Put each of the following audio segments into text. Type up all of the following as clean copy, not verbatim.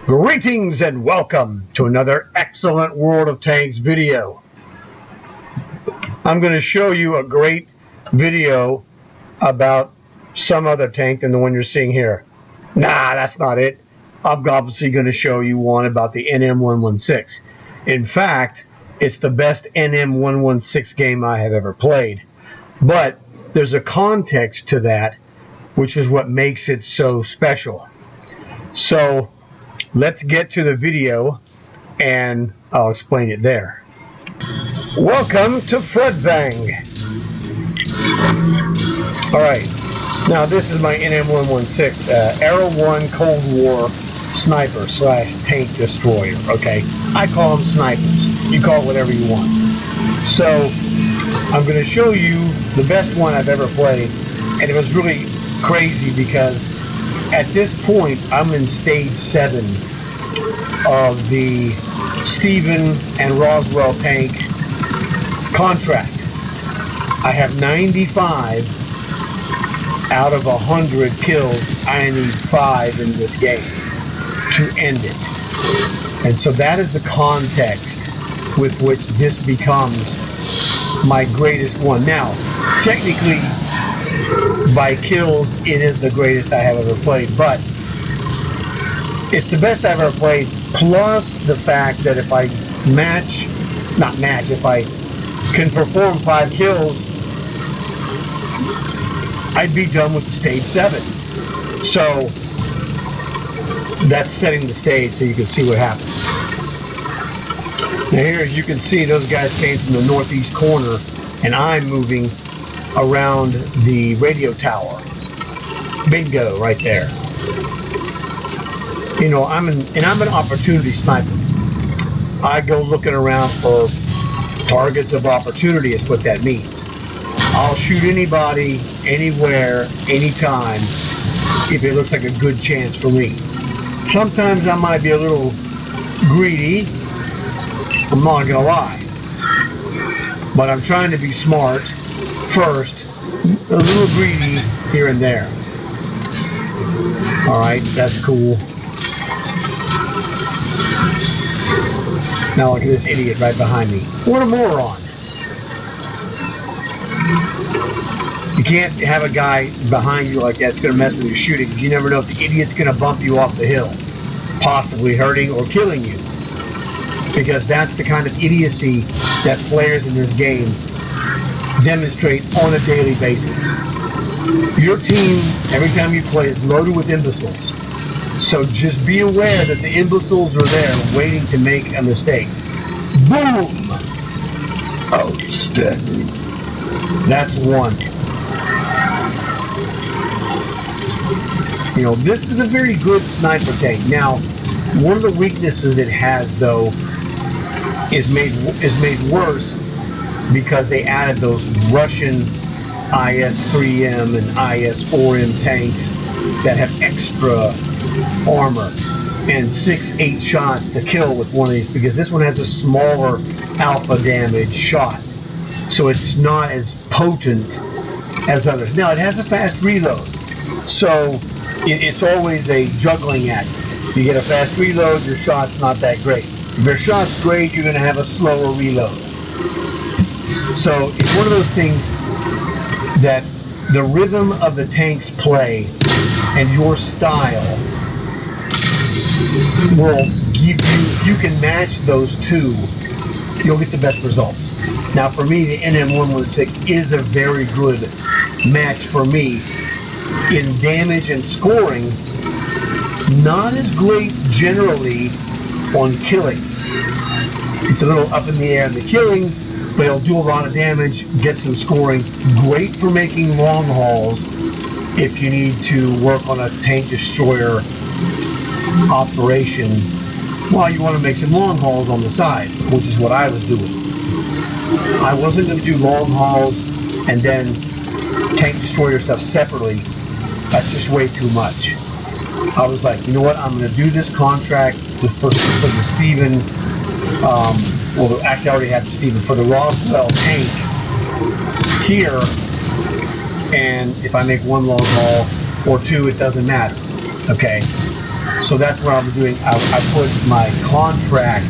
Greetings and welcome to another excellent World of Tanks video. I'm going to show you a great video about some other tank than the one you're seeing here. Nah, that's not it. I'm obviously going to show you one about the NM116. In fact, it's the best NM116 game I have ever played. But there's a context to that, which is what makes it so special. So let's get to the video and I'll explain it there. Welcome to Fred Bang. Alright, now this is my NM116 Arrow 1 Cold War sniper slash tank destroyer. Okay, I call them snipers. You call it whatever you want. So I'm going to show you the best one I've ever played, and it was really crazy because at this point, I'm in stage 7 of the Stephen and Roswell tank contract. I have 95 out of 100 kills. I need 5 in this game to end it. And so that is the context with which this becomes my greatest one. Now, technically, by kills, it is the greatest I have ever played, but it's the best I've ever played, plus the fact that if I if I can perform 5 kills, I'd be done with stage 7. So that's setting the stage so you can see what happens. Now here, as you can see, those guys came from the northeast corner, and I'm moving around the radio tower. Bingo, right there. You know, I'm an opportunity sniper. I go looking around for targets of opportunity, is what that means. I'll shoot anybody, anywhere, anytime, if it looks like a good chance for me. Sometimes I might be a little greedy, I'm not gonna lie, but I'm trying to be smart first, a little greedy here and there. Alright, that's cool. Now look at this idiot right behind me. What a moron. You can't have a guy behind you like that's going to mess with your shooting, because you never know if the idiot's going to bump you off the hill, possibly hurting or killing you. Because that's the kind of idiocy that players in this game demonstrate on a daily basis. Your team, every time you play, is loaded with imbeciles. So just be aware that the imbeciles are there waiting to make a mistake. Boom! Outstanding. That's one. You know, this is a very good sniper tank. Now, one of the weaknesses it has, though, is made worse because they added those Russian IS-3M and IS-4M tanks that have extra armor and 6-8 shots to kill with one of these, because this one has a smaller alpha damage shot, so it's not as potent as others. Now, it has a fast reload, so it's always a juggling act. You get a fast reload, your shot's not that great. If your shot's great, you're going to have a slower reload. So it's one of those things that the rhythm of the tank's play and your style will give you, if you can match those two, you'll get the best results. Now for me, the NM116 is a very good match for me in damage and scoring. Not as great generally on killing. It's a little up in the air in the killing, but it'll do a lot of damage, get some scoring. Great for making long hauls if you need to work on a tank destroyer operation while you want to make some long hauls on the side, which is what I was doing. I wasn't going to do long hauls and then tank destroyer stuff separately. That's just way too much. I was like, you know what, I'm going to do this contract for the Stephen, well, actually I already have the Stephen, for the Roswell tank here, and if I make one long haul or two, it doesn't matter, okay? So that's what I'm doing. I put my contract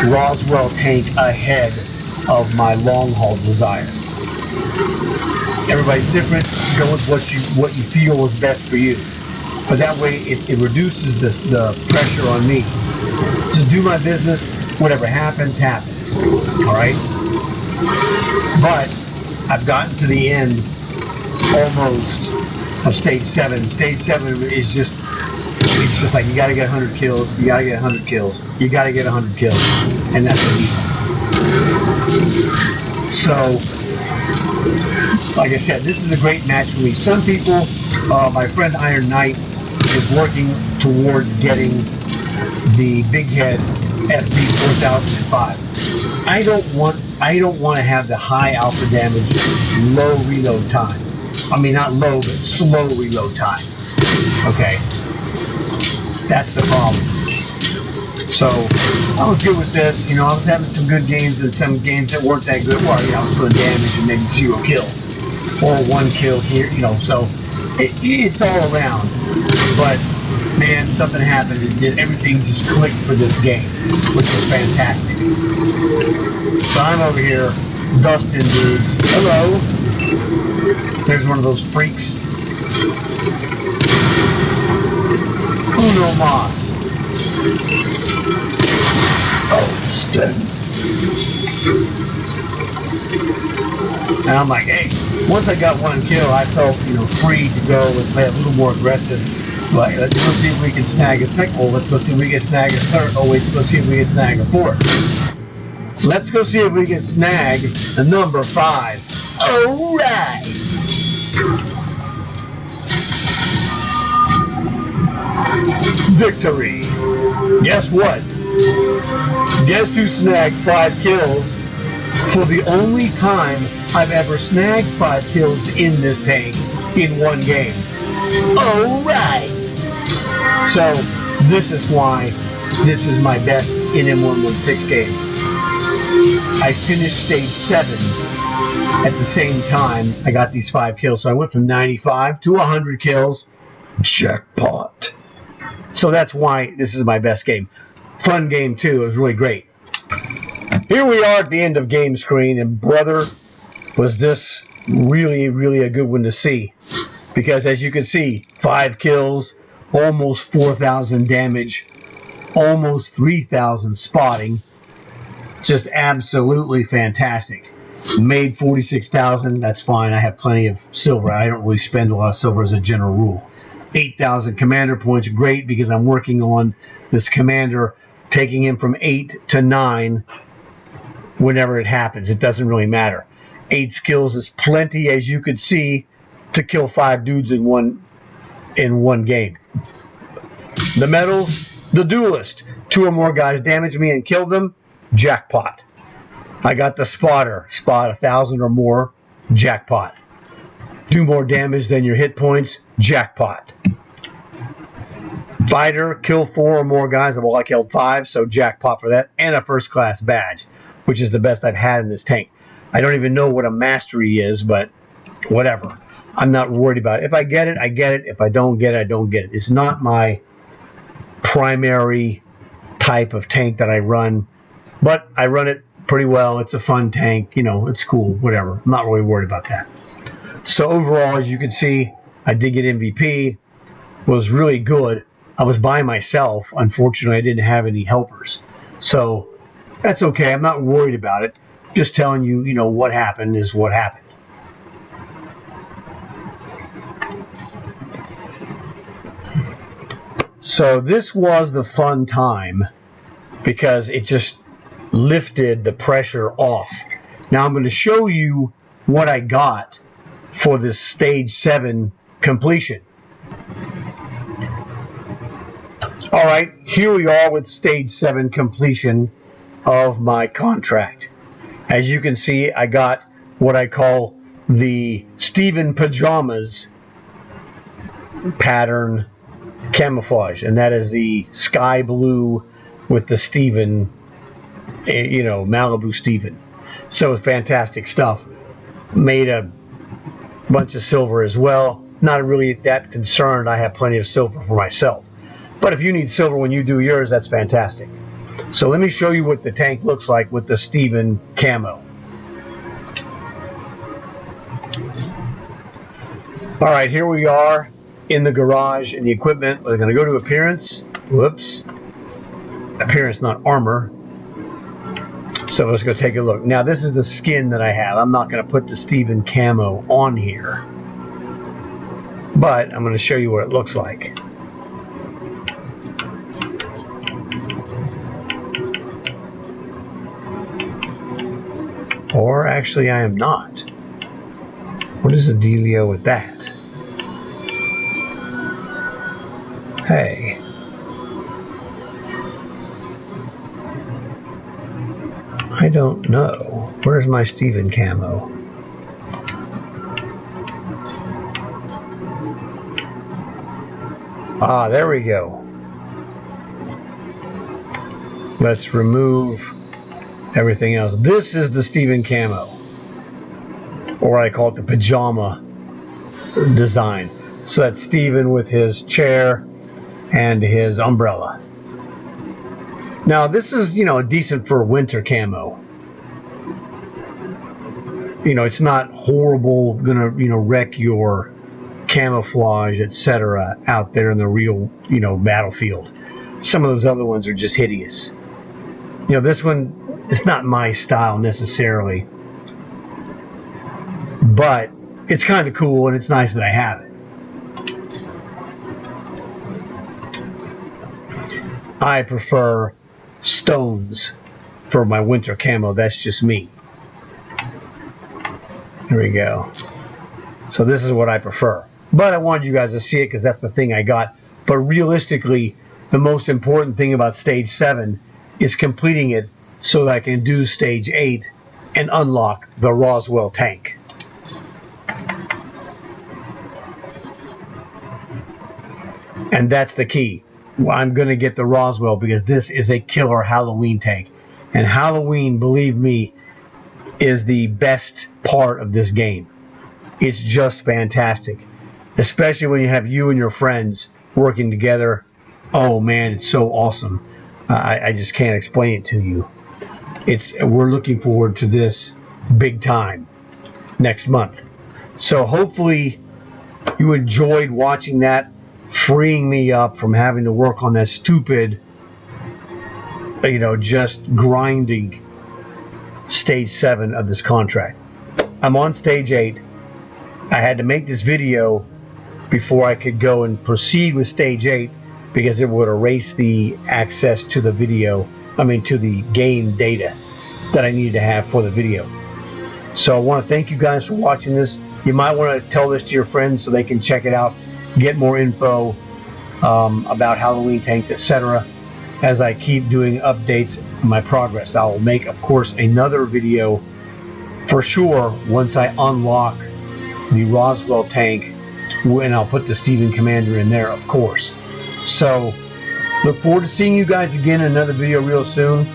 Roswell tank ahead of my long haul desire. Everybody's different. Go with what you feel is best for you. But that way it reduces the pressure on me. Just do my business. Whatever happens, happens. All right? But I've gotten to the end almost of stage 7. Stage 7 is just, it's just like you got to get 100 kills. You got to get 100 kills. You got to get 100 kills. And that's what you do. So, like I said, this is a great match for me. Some people, my friend Iron Knight is working towards getting the Big Head FP 4005. I don't want to have the high alpha damage, low reload time. I mean, not low, but slow reload time. Okay, that's the problem. So I was good with this. You know, I was having some good games and some games that weren't that good. Well, you know, I was doing damage and maybe 0 kills or 1 kill here. You know, so it's all around. But man, something happened. Everything just clicked for this game, which was fantastic. So I'm over here dusting dudes. Hello. There's one of those freaks. Uno Mas. Oh, stun. And I'm like, hey, once I got 1 kill, I felt, you know, free to go and play a little more aggressive. Like, let's go see if we can snag a second. Oh, let's go see if we can snag a third. Oh, wait, let's go see if we can snag a fourth. Let's go see if we can snag the number 5. All right. Victory. Guess what? Guess who snagged 5 kills for the only time I've ever snagged 5 kills in this tank in 1 game. All right. So this is why this is my best in M116 game. I finished stage 7 at the same time I got these 5 kills. So I went from 95 to 100 kills. Jackpot. So that's why this is my best game. Fun game too. It was really great. Here we are at the end of game screen, and brother, was this really, really a good one to see. Because as you can see, 5 kills, almost 4,000 damage, almost 3,000 spotting. Just absolutely fantastic. Made 46,000, that's fine. I have plenty of silver. I don't really spend a lot of silver as a general rule. 8,000 commander points, great, because I'm working on this commander, taking him from 8 to 9 whenever it happens. It doesn't really matter. 8 skills is plenty, as you could see, to kill 5 dudes in one game. The medals, the duelist. 2 or more guys damage me and kill them, jackpot. I got the spotter, spot 1,000 or more, jackpot. Do more damage than your hit points, jackpot. Fighter, kill 4 or more guys. Well, I killed 5, so jackpot for that. And a first class badge, which is the best I've had in this tank. I don't even know what a mastery is, but whatever. I'm not worried about it. If I get it, I get it. If I don't get it, I don't get it. It's not my primary type of tank that I run, but I run it pretty well. It's a fun tank. You know, it's cool, whatever. I'm not really worried about that. So overall, as you can see, I did get MVP. Was really good. I was by myself. Unfortunately, I didn't have any helpers. So that's okay. I'm not worried about it. Just telling you, you know, what happened is what happened. So this was the fun time because it just lifted the pressure off. Now I'm going to show you what I got for this stage 7 completion. All right, here we are with stage 7 completion of my contract. As you can see, I got what I call the Steven Pajamas pattern camouflage, and that is the sky blue with the Steven, you know, Malibu Steven. So fantastic stuff. Made a bunch of silver as well. Not really that concerned. I have plenty of silver for myself. But if you need silver when you do yours, that's fantastic. So let me show you what the tank looks like with the Steven camo. All right, here we are in the garage in the equipment. We're going to go to appearance. Whoops. Appearance, not armor. So let's go take a look. Now this is the skin that I have. I'm not going to put the Steven camo on here, but I'm going to show you what it looks like. Or actually I am not. What is the dealio with that? Hey. I don't know. Where's my Steven camo? Ah, there we go. Let's remove everything else. This is the Steven camo, or I call it the pajama design. So that's Steven with his chair and his umbrella. Now this is, decent for winter camo. It's not horrible, gonna, wreck your camouflage, etc. out there in the real, battlefield. Some of those other ones are just hideous. This one, it's not my style necessarily, but it's kind of cool and it's nice that I have it. I prefer stones for my winter camo. That's just me. Here we go. So this is what I prefer. But I wanted you guys to see it because that's the thing I got. But realistically, the most important thing about Stage 7 is completing it so that I can do Stage 8 and unlock the Roswell tank. And that's the key. I'm going to get the Roswell because this is a killer Halloween tank. And Halloween, believe me, is the best part of this game. It's just fantastic. Especially when you have you and your friends working together. Oh man, it's so awesome. I just can't explain it to you. We're looking forward to this big time next month. So hopefully you enjoyed watching that, freeing me up from having to work on that stupid, just grinding Stage 7 of this contract. I'm on Stage 8. I had to make this video before I could go and proceed with Stage 8 because it would erase the access to the video, to the game data that I needed to have for the video. So I want to thank you guys for watching this. You might want to tell this to your friends so they can check it out, get more info about Halloween tanks, etc. as I keep doing updates on my progress. I will make, of course, another video for sure once I unlock the Roswell tank, and I'll put the Steven Commander in there, of course. So look forward to seeing you guys again in another video real soon.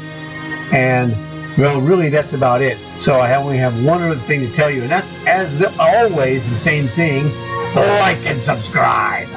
And well, really that's about it. So I only have one other thing to tell you, and that's, as always, the same thing: like and subscribe.